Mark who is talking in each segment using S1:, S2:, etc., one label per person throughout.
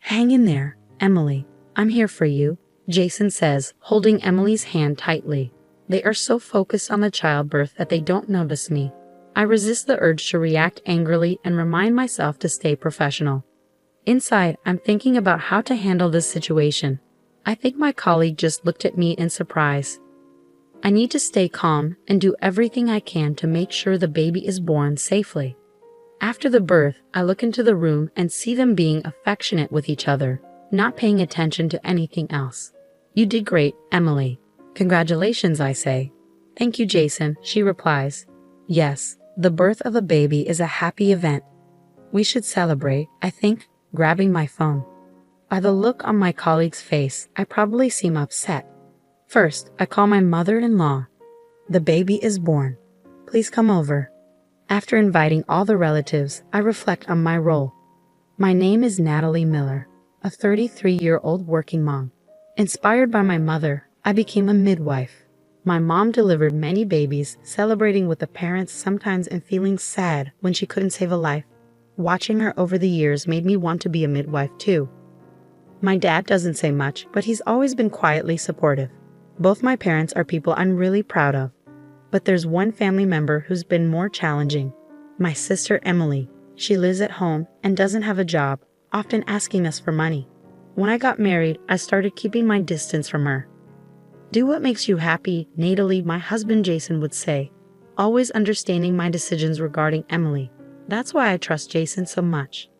S1: Hang in there, Emily. I'm here for you, Jason says, holding Emily's hand tightly. They are so focused on the childbirth that they don't notice me. I resist the urge to react angrily and remind myself to stay professional. Inside, I'm thinking about how to handle this situation. I think my colleague just looked at me in surprise. I need to stay calm and do everything I can to make sure the baby is born safely. After the birth, I look into the room and see them being affectionate with each other, not paying attention to anything else. You did great, Emily. Congratulations, I say. Thank you, Jason, she replies. Yes, the birth of a baby is a happy event. We should celebrate, I think, grabbing my phone. By the look on my colleague's face, I probably seem upset. First, I call my mother-in-law. The baby is born. Please come over. After inviting all the relatives, I reflect on my role. My name is Natalie Miller, a 33-year-old working mom. Inspired by my mother, I became a midwife. My mom delivered many babies, celebrating with the parents sometimes and feeling sad when she couldn't save a life. Watching her over the years made me want to be a midwife too. My dad doesn't say much, but he's always been quietly supportive. Both my parents are people I'm really proud of. But there's one family member who's been more challenging. My sister Emily. She lives at home and doesn't have a job, often asking us for money. When I got married, I started keeping my distance from her. Do what makes you happy, Natalie, my husband Jason would say, always understanding my decisions regarding Emily. That's why I trust Jason so much.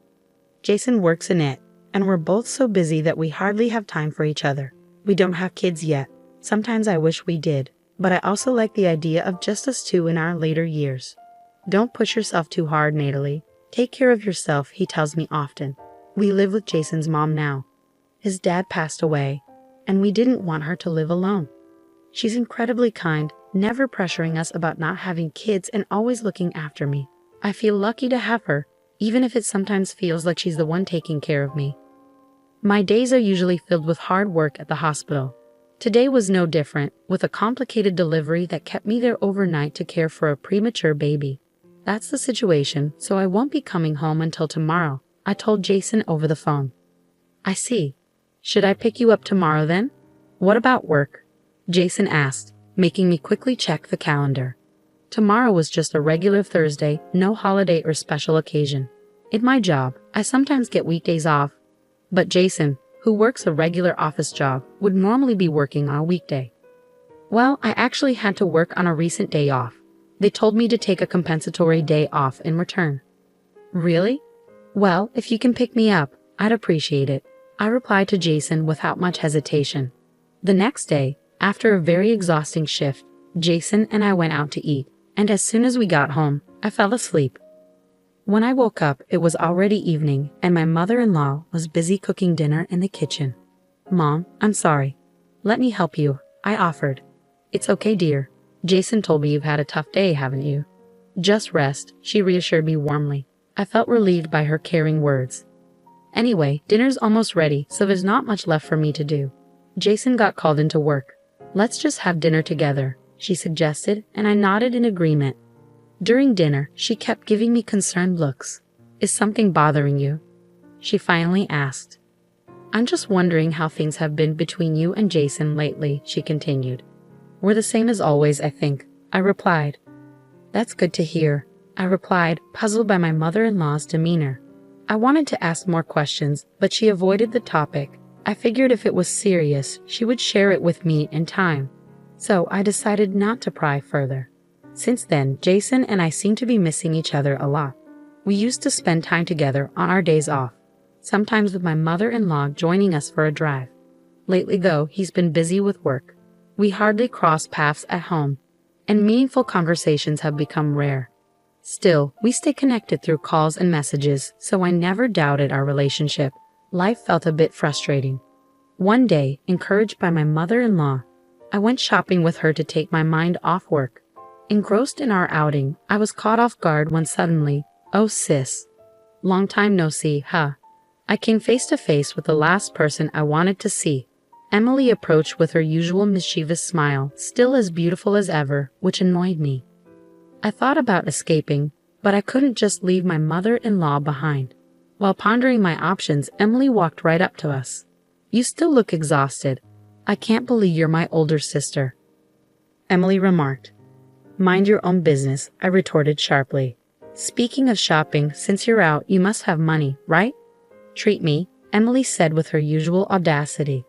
S1: Jason works in it, and we're both so busy that we hardly have time for each other. We don't have kids yet. Sometimes I wish we did, but I also like the idea of just us two in our later years. Don't push yourself too hard, Natalie. Take care of yourself, he tells me often. We live with Jason's mom now. His dad passed away, and we didn't want her to live alone. She's incredibly kind, never pressuring us about not having kids and always looking after me. I feel lucky to have her, even if it sometimes feels like she's the one taking care of me. My days are usually filled with hard work at the hospital. Today was no different, with a complicated delivery that kept me there overnight to care for a premature baby. That's the situation, so I won't be coming home until tomorrow, I told Jason over the phone. I see. Should I pick you up tomorrow then? What about work? Jason asked, making me quickly check the calendar. Tomorrow was just a regular Thursday, no holiday or special occasion. In my job, I sometimes get weekdays off, but Jason, who works a regular office job, would normally be working on a weekday. Well, I actually had to work on a recent day off. They told me to take a compensatory day off in return. Really? Well, if you can pick me up, I'd appreciate it, I replied to Jason without much hesitation. The next day, after a very exhausting shift, Jason and I went out to eat, and as soon as we got home, I fell asleep. When I woke up, it was already evening, and my mother-in-law was busy cooking dinner in the kitchen. Mom, I'm sorry. Let me help you, I offered. It's okay, dear. Jason told me you've had a tough day, haven't you? Just rest, she reassured me warmly. I felt relieved by her caring words. Anyway, dinner's almost ready, so there's not much left for me to do. Jason got called into work. Let's just have dinner together, she suggested, and I nodded in agreement. During dinner, she kept giving me concerned looks. Is something bothering you? She finally asked. I'm just wondering how things have been between you and Jason lately, she continued. We're the same as always, I think, I replied. That's good to hear, I replied, puzzled by my mother-in-law's demeanor. I wanted to ask more questions, but she avoided the topic. I figured if it was serious, she would share it with me in time. So I decided not to pry further. Since then, Jason and I seem to be missing each other a lot. We used to spend time together on our days off, sometimes with my mother-in-law joining us for a drive. Lately, though, he's been busy with work. We hardly cross paths at home, and meaningful conversations have become rare. Still, we stay connected through calls and messages, so I never doubted our relationship. Life felt a bit frustrating. One day, encouraged by my mother-in-law, I went shopping with her to take my mind off work. Engrossed in our outing, I was caught off guard when suddenly, oh sis, long time no see, huh? I came face to face with the last person I wanted to see. Emily approached with her usual mischievous smile, still as beautiful as ever, which annoyed me. I thought about escaping, but I couldn't just leave my mother-in-law behind. While pondering my options, Emily walked right up to us. "You still look exhausted. I can't believe you're my older sister," Emily remarked. "Mind your own business," I retorted sharply. "Speaking of shopping, since you're out, you must have money, right?" "Treat me," Emily said with her usual audacity.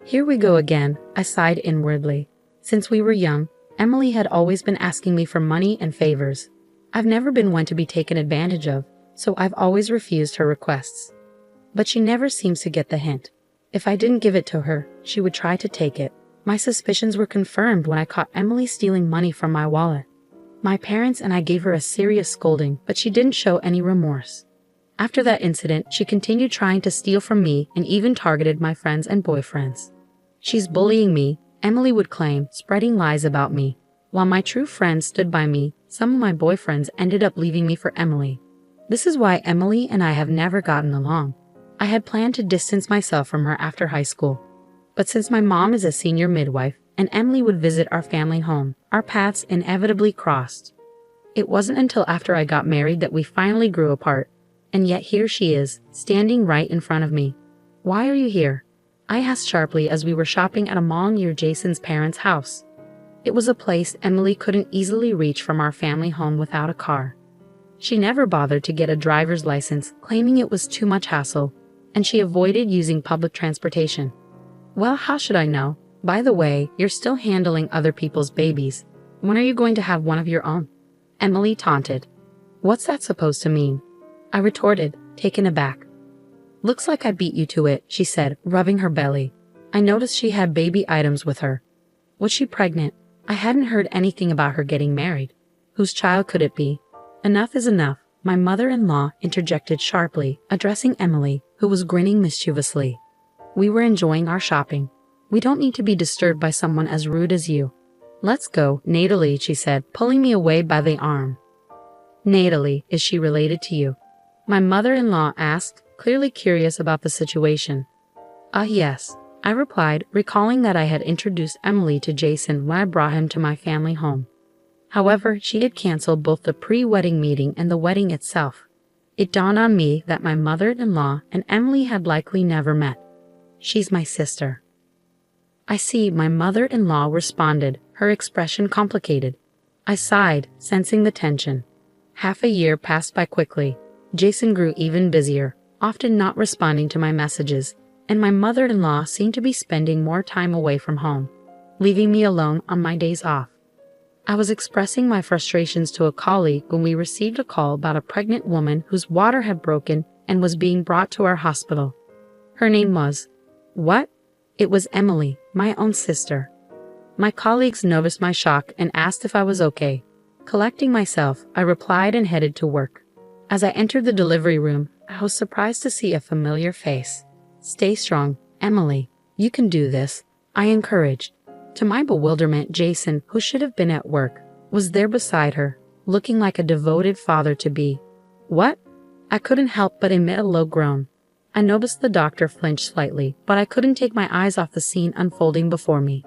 S1: Here we go again, I sighed inwardly. Since we were young, Emily had always been asking me for money and favors. I've never been one to be taken advantage of, so I've always refused her requests. But she never seems to get the hint. If I didn't give it to her, she would try to take it. My suspicions were confirmed when I caught Emily stealing money from my wallet. My parents and I gave her a serious scolding, but she didn't show any remorse. After that incident, she continued trying to steal from me and even targeted my friends and boyfriends. "She's bullying me," Emily would claim, spreading lies about me. While my true friends stood by me, some of my boyfriends ended up leaving me for Emily. This is why Emily and I have never gotten along. I had planned to distance myself from her after high school. But since my mom is a senior midwife and Emily would visit our family home, our paths inevitably crossed. It wasn't until after I got married that we finally grew apart. And yet here she is, standing right in front of me. "Why are you here?" I asked sharply as we were shopping at a mall near Jason's parents' house. It was a place Emily couldn't easily reach from our family home without a car. She never bothered to get a driver's license, claiming it was too much hassle, and she avoided using public transportation. "Well, how should I know? By the way, you're still handling other people's babies. When are you going to have one of your own?" Emily taunted. "What's that supposed to mean?" I retorted, taken aback. "Looks like I beat you to it," she said, rubbing her belly. I noticed she had baby items with her. Was she pregnant? I hadn't heard anything about her getting married. Whose child could it be? "Enough is enough," my mother-in-law interjected sharply, addressing Emily, who was grinning mischievously. We were enjoying our shopping. "We don't need to be disturbed by someone as rude as you." "Let's go, Natalie," she said, pulling me away by the arm. "Natalie, is she related to you?" my mother-in-law asked, clearly curious about the situation. Yes," I replied, recalling that I had introduced Emily to Jason when I brought him to my family home. However, she had canceled both the pre-wedding meeting and the wedding itself. It dawned on me that my mother-in-law and Emily had likely never met. "She's my sister." "I see," my mother-in-law responded, her expression complicated. I sighed, sensing the tension. Half a year passed by quickly. Jason grew even busier, often not responding to my messages, and my mother-in-law seemed to be spending more time away from home, leaving me alone on my days off. I was expressing my frustrations to a colleague when we received a call about a pregnant woman whose water had broken and was being brought to our hospital. Her name was... What? It was Emily, my own sister. My colleagues noticed my shock and asked if I was okay. Collecting myself, I replied and headed to work. As I entered the delivery room, I was surprised to see a familiar face. "Stay strong, Emily. You can do this," I encouraged. To my bewilderment, Jason, who should have been at work, was there beside her, looking like a devoted father-to-be. "What?" I couldn't help but emit a low groan. I noticed the doctor flinch slightly, but I couldn't take my eyes off the scene unfolding before me.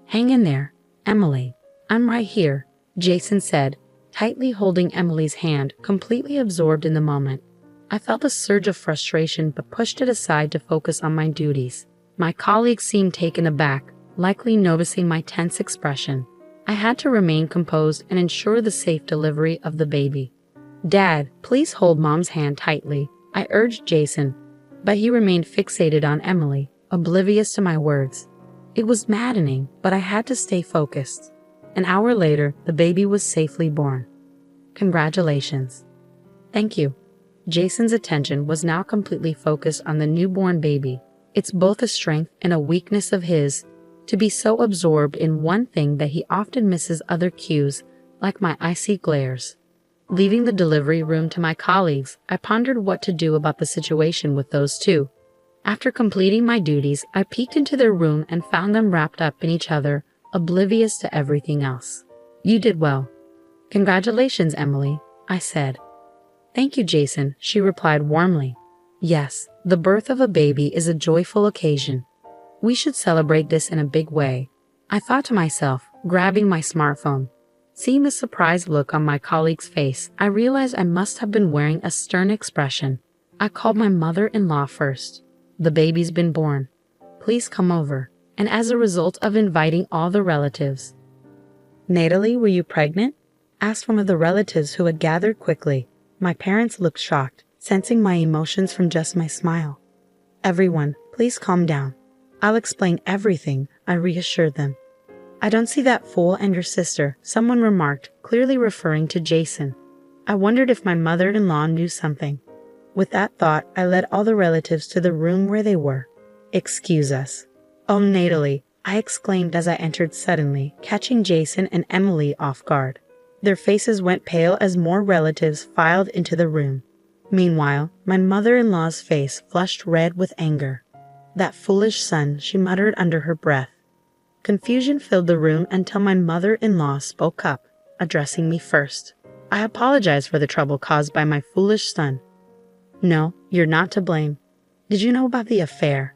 S1: "Hang in there, Emily. I'm right here," Jason said, tightly holding Emily's hand, completely absorbed in the moment. I felt a surge of frustration but pushed it aside to focus on my duties. My colleagues seemed taken aback, likely noticing my tense expression. I had to remain composed and ensure the safe delivery of the baby. "Dad, please hold Mom's hand tightly," I urged Jason, but he remained fixated on Emily, oblivious to my words. It was maddening, but I had to stay focused. An hour later, the baby was safely born. "Congratulations." "Thank you." Jason's attention was now completely focused on the newborn baby. It's both a strength and a weakness of his, to be so absorbed in one thing that he often misses other cues, like my icy glares. Leaving the delivery room to my colleagues, I pondered what to do about the situation with those two. After completing my duties, I peeked into their room and found them wrapped up in each other, oblivious to everything else. "You did well." "Congratulations, Emily," I said. "Thank you, Jason," she replied warmly. "Yes, the birth of a baby is a joyful occasion. We should celebrate this in a big way," I thought to myself, grabbing my smartphone. Seeing the surprised look on my colleague's face, I realized I must have been wearing a stern expression. I called my mother-in-law first. The baby's been born. Please come over. And as a result of inviting all the relatives. Natalie, were you pregnant? Asked one of the relatives who had gathered quickly. My parents looked shocked, sensing my emotions from just my smile. Everyone, please calm down. I'll explain everything, I reassured them. I don't see that fool and your sister, someone remarked, clearly referring to Jason. I wondered if my mother-in-law knew something. With that thought, I led all the relatives to the room where they were. Excuse us. Oh, Natalie, I exclaimed as I entered suddenly, catching Jason and Emily off guard. Their faces went pale as more relatives filed into the room. Meanwhile, my mother-in-law's face flushed red with anger. That foolish son, she muttered under her breath. Confusion filled the room until my mother-in-law spoke up, addressing me first. I apologize for the trouble caused by my foolish son. No, you're not to blame. Did you know about the affair?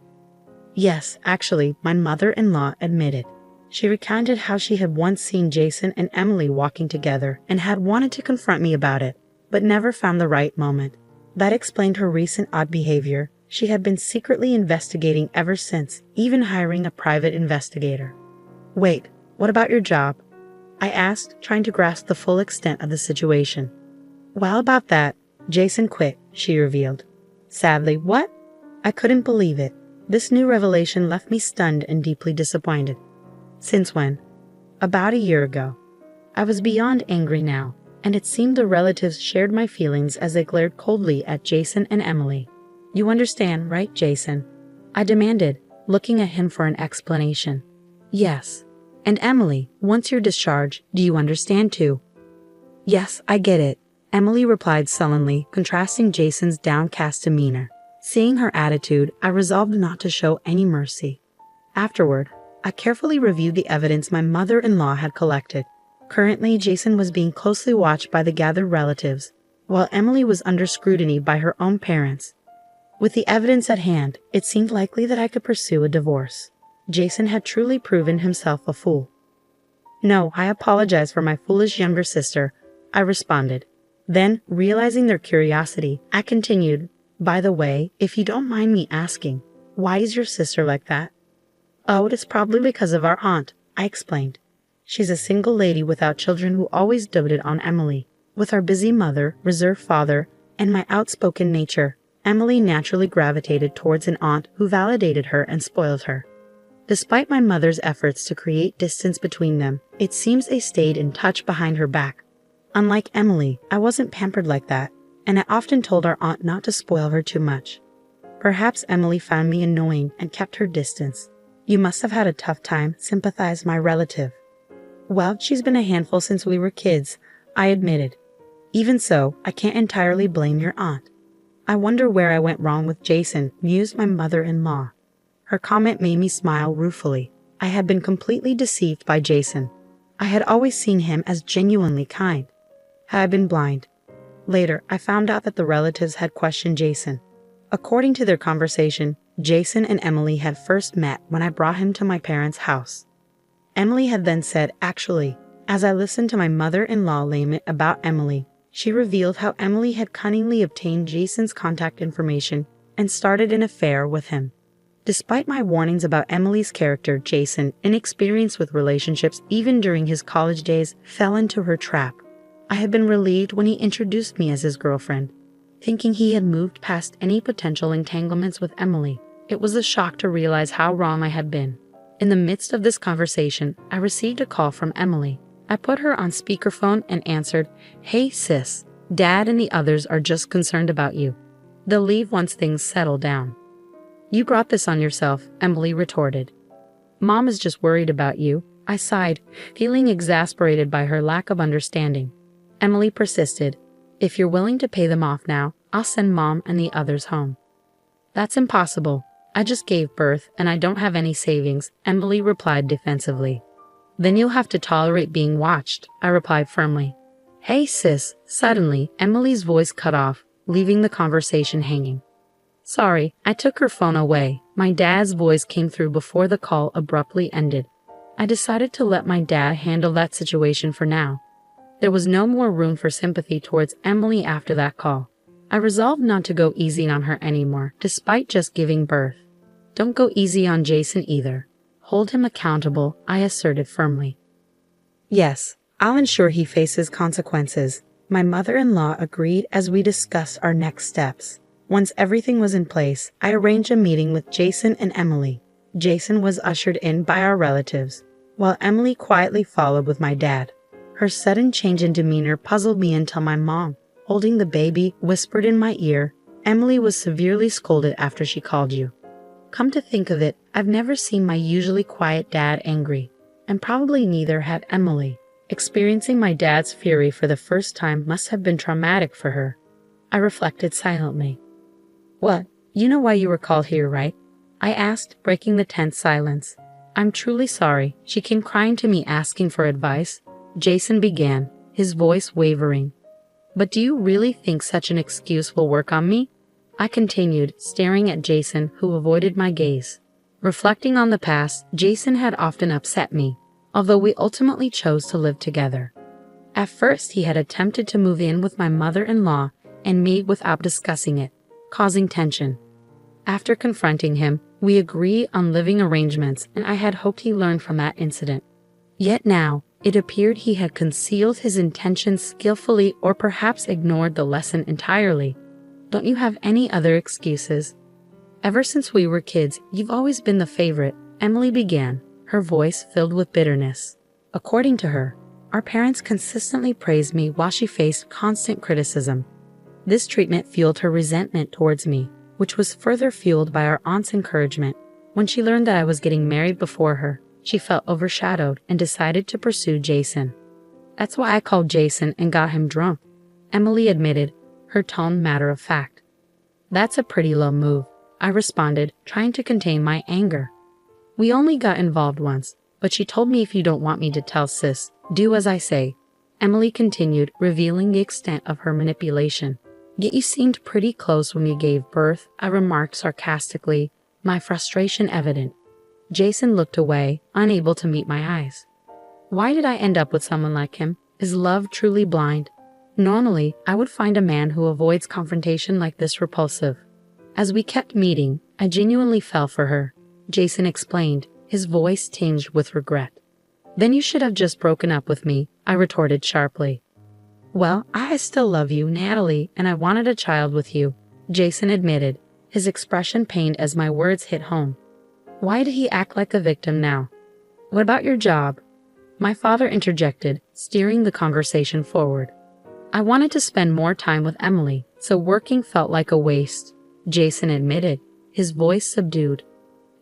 S1: Yes, actually, my mother-in-law admitted. She recounted how she had once seen Jason and Emily walking together and had wanted to confront me about it, but never found the right moment. That explained her recent odd behavior. She had been secretly investigating ever since, even hiring a private investigator. Wait, what about your job? I asked, trying to grasp the full extent of the situation. Well, about that, Jason quit, she revealed. Sadly, what? I couldn't believe it. This new revelation left me stunned and deeply disappointed. Since when? About a year ago. I was beyond angry now, and it seemed the relatives shared my feelings as they glared coldly at Jason and Emily. You understand, right, Jason? I demanded, looking at him for an explanation. Yes. And Emily, once you're discharged, do you understand too? Yes, I get it, Emily replied sullenly, contrasting Jason's downcast demeanor. Seeing her attitude, I resolved not to show any mercy. Afterward, I carefully reviewed the evidence my mother-in-law had collected. Currently, Jason was being closely watched by the gathered relatives, while Emily was under scrutiny by her own parents. With the evidence at hand, it seemed likely that I could pursue a divorce. Jason had truly proven himself a fool. No, I apologize for my foolish younger sister, I responded. Then, realizing their curiosity, I continued, by the way, if you don't mind me asking, why is your sister like that? Oh, it is probably because of our aunt, I explained. She's a single lady without children who always doted on Emily. With our busy mother, reserved father, and my outspoken nature, Emily naturally gravitated towards an aunt who validated her and spoiled her. Despite my mother's efforts to create distance between them, it seems they stayed in touch behind her back. Unlike Emily, I wasn't pampered like that, and I often told our aunt not to spoil her too much. Perhaps Emily found me annoying and kept her distance. You must have had a tough time, sympathized my relative. Well, she's been a handful since we were kids, I admitted. Even so, I can't entirely blame your aunt. I wonder where I went wrong with Jason, mused my mother-in-law. Her comment made me smile ruefully. I had been completely deceived by Jason. I had always seen him as genuinely kind. Had I been blind? Later, I found out that the relatives had questioned Jason. According to their conversation, Jason and Emily had first met when I brought him to my parents' house. Emily had then said, actually, as I listened to my mother-in-law lament about Emily, she revealed how Emily had cunningly obtained Jason's contact information and started an affair with him. Despite my warnings about Emily's character, Jason, inexperienced with relationships even during his college days, fell into her trap. I had been relieved when he introduced me as his girlfriend, thinking he had moved past any potential entanglements with Emily. It was a shock to realize how wrong I had been. In the midst of this conversation, I received a call from Emily. I put her on speakerphone and answered, Hey sis, Dad and the others are just concerned about you. They'll leave once things settle down. You brought this on yourself, Emily retorted. Mom is just worried about you, I sighed, feeling exasperated by her lack of understanding. Emily persisted. If you're willing to pay them off now, I'll send Mom and the others home. That's impossible. I just gave birth and I don't have any savings, Emily replied defensively. Then you'll have to tolerate being watched, I replied firmly. Hey sis, suddenly, Emily's voice cut off, leaving the conversation hanging. Sorry, I took her phone away. My dad's voice came through before the call abruptly ended. I decided to let my dad handle that situation for now. There was no more room for sympathy towards Emily after that call. I resolved not to go easy on her anymore, despite just giving birth. Don't go easy on Jason either. Hold him accountable, I asserted firmly. Yes, I'll ensure he faces consequences. My mother-in-law agreed as we discussed our next steps. Once everything was in place, I arranged a meeting with Jason and Emily. Jason was ushered in by our relatives, while Emily quietly followed with my dad. Her sudden change in demeanor puzzled me until my mom, holding the baby, whispered in my ear, "Emily was severely scolded after she called you." Come to think of it, I've never seen my usually quiet dad angry, and probably neither had Emily. Experiencing my dad's fury for the first time must have been traumatic for her. I reflected silently. "What? You know why you were called here, right?" I asked, breaking the tense silence. "I'm truly sorry." She came crying to me asking for advice. Jason began, his voice wavering. "But do you really think such an excuse will work on me?" I continued, staring at Jason, who avoided my gaze. Reflecting on the past, Jason had often upset me, although we ultimately chose to live together. At first, he had attempted to move in with my mother-in-law and me without discussing it, causing tension. After confronting him, we agreed on living arrangements, and I had hoped he learned from that incident. Yet now, it appeared he had concealed his intentions skillfully or perhaps ignored the lesson entirely. "Don't you have any other excuses?" "Ever since we were kids, you've always been the favorite," Emily began, her voice filled with bitterness. According to her, our parents consistently praised me while she faced constant criticism. This treatment fueled her resentment towards me, which was further fueled by our aunt's encouragement. When she learned that I was getting married before her, she felt overshadowed and decided to pursue Jason. "That's why I called Jason and got him drunk," Emily admitted, her tone matter of fact. "That's a pretty low move," I responded, trying to contain my anger. "We only got involved once, but she told me if you don't want me to tell sis, do as I say," Emily continued, revealing the extent of her manipulation. "Yet you seemed pretty close when you gave birth," I remarked sarcastically, my frustration evident. Jason looked away, unable to meet my eyes. Why did I end up with someone like him? Is love truly blind? Normally, I would find a man who avoids confrontation like this repulsive. As we kept meeting, I genuinely fell for her, Jason explained, his voice tinged with regret. "Then you should have just broken up with me," I retorted sharply. "Well, I still love you, Natalie, and I wanted a child with you," Jason admitted, his expression pained as my words hit home. Why did he act like a victim now? "What about your job?" My father interjected, steering the conversation forward. "I wanted to spend more time with Emily, so working felt like a waste," Jason admitted, his voice subdued.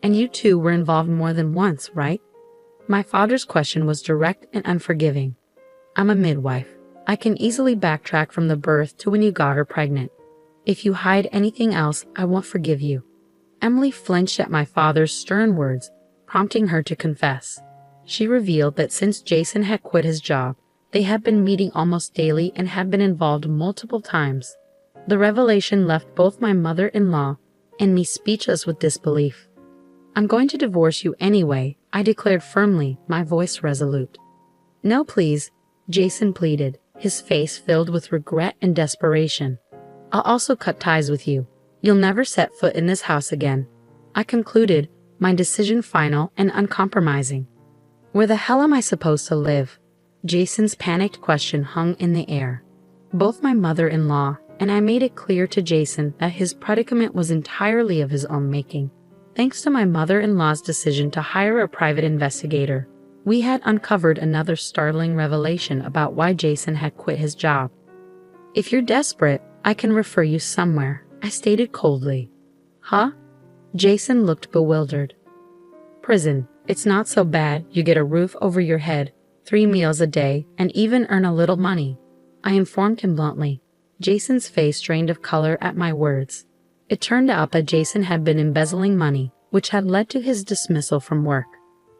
S1: "And you two were involved more than once, right?" My father's question was direct and unforgiving. "I'm a midwife. I can easily backtrack from the birth to when you got her pregnant. If you hide anything else, I won't forgive you." Emily flinched at my father's stern words, prompting her to confess. She revealed that since Jason had quit his job, they had been meeting almost daily and had been involved multiple times. The revelation left both my mother-in-law and me speechless with disbelief. "I'm going to divorce you anyway," I declared firmly, my voice resolute. "No, please," Jason pleaded, his face filled with regret and desperation. "I'll also cut ties with you. You'll never set foot in this house again," I concluded, my decision final and uncompromising. "Where the hell am I supposed to live?" Jason's panicked question hung in the air. Both my mother-in-law and I made it clear to Jason that his predicament was entirely of his own making. Thanks to my mother-in-law's decision to hire a private investigator, we had uncovered another startling revelation about why Jason had quit his job. "If you're desperate, I can refer you somewhere," I stated coldly. "Huh?" Jason looked bewildered. "Prison. It's not so bad. You get a roof over your head, 3 meals a day, and even earn a little money," I informed him bluntly. Jason's face drained of color at my words. It turned out that Jason had been embezzling money, which had led to his dismissal from work.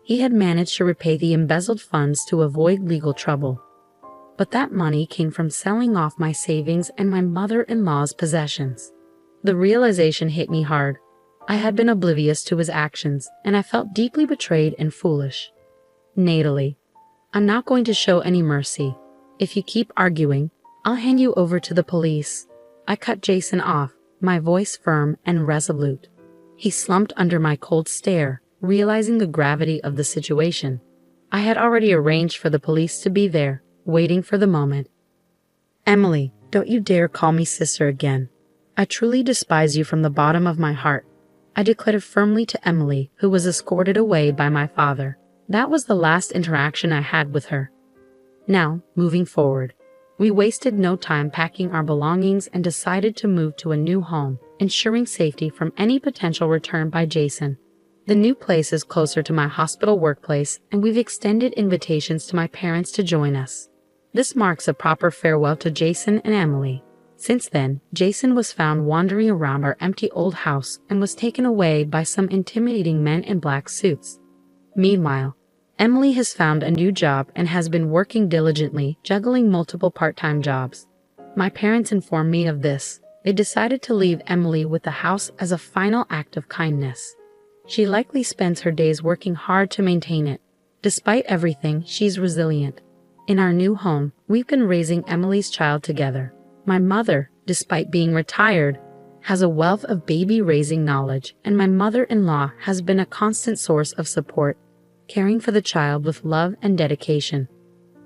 S1: He had managed to repay the embezzled funds to avoid legal trouble. But that money came from selling off my savings and my mother-in-law's possessions. The realization hit me hard. I had been oblivious to his actions, and I felt deeply betrayed and foolish. "Natalie, I'm not going to show any mercy. If you keep arguing, I'll hand you over to the police," I cut Jason off, my voice firm and resolute. He slumped under my cold stare, realizing the gravity of the situation. I had already arranged for the police to be there, waiting for the moment. Emily, don't you dare call me sister again. I truly despise you from the bottom of my heart, I declared firmly to Emily, who was escorted away by my father. That was the last interaction I had with her. Now, moving forward, we wasted no time packing our belongings and decided to move to a new home, ensuring safety from any potential return by Jason. The new place is closer to my hospital workplace, and we've extended invitations to my parents to join us. This marks a proper farewell to Jason and Emily. Since then, Jason was found wandering around our empty old house and was taken away by some intimidating men in black suits. Meanwhile, Emily has found a new job and has been working diligently, juggling multiple part-time jobs. My parents informed me of this. They decided to leave Emily with the house as a final act of kindness. She likely spends her days working hard to maintain it. Despite everything, she's resilient. In our new home, we've been raising Emily's child together. My mother, despite being retired, has a wealth of baby-raising knowledge, and my mother-in-law has been a constant source of support, caring for the child with love and dedication.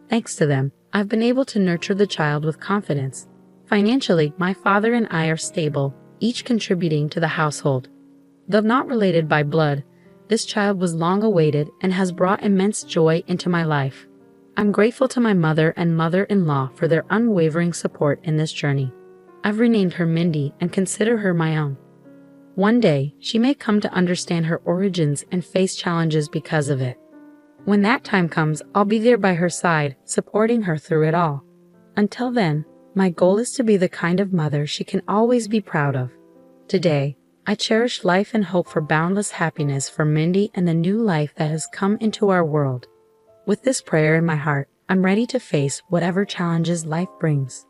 S1: Thanks to them, I've been able to nurture the child with confidence. Financially, my father and I are stable, each contributing to the household. Though not related by blood, this child was long awaited and has brought immense joy into my life. I'm grateful to my mother and mother-in-law for their unwavering support in this journey. I've renamed her Mindy and consider her my own. One day, she may come to understand her origins and face challenges because of it. When that time comes, I'll be there by her side, supporting her through it all. Until then, my goal is to be the kind of mother she can always be proud of. Today, I cherish life and hope for boundless happiness for Mindy and the new life that has come into our world. With this prayer in my heart, I'm ready to face whatever challenges life brings.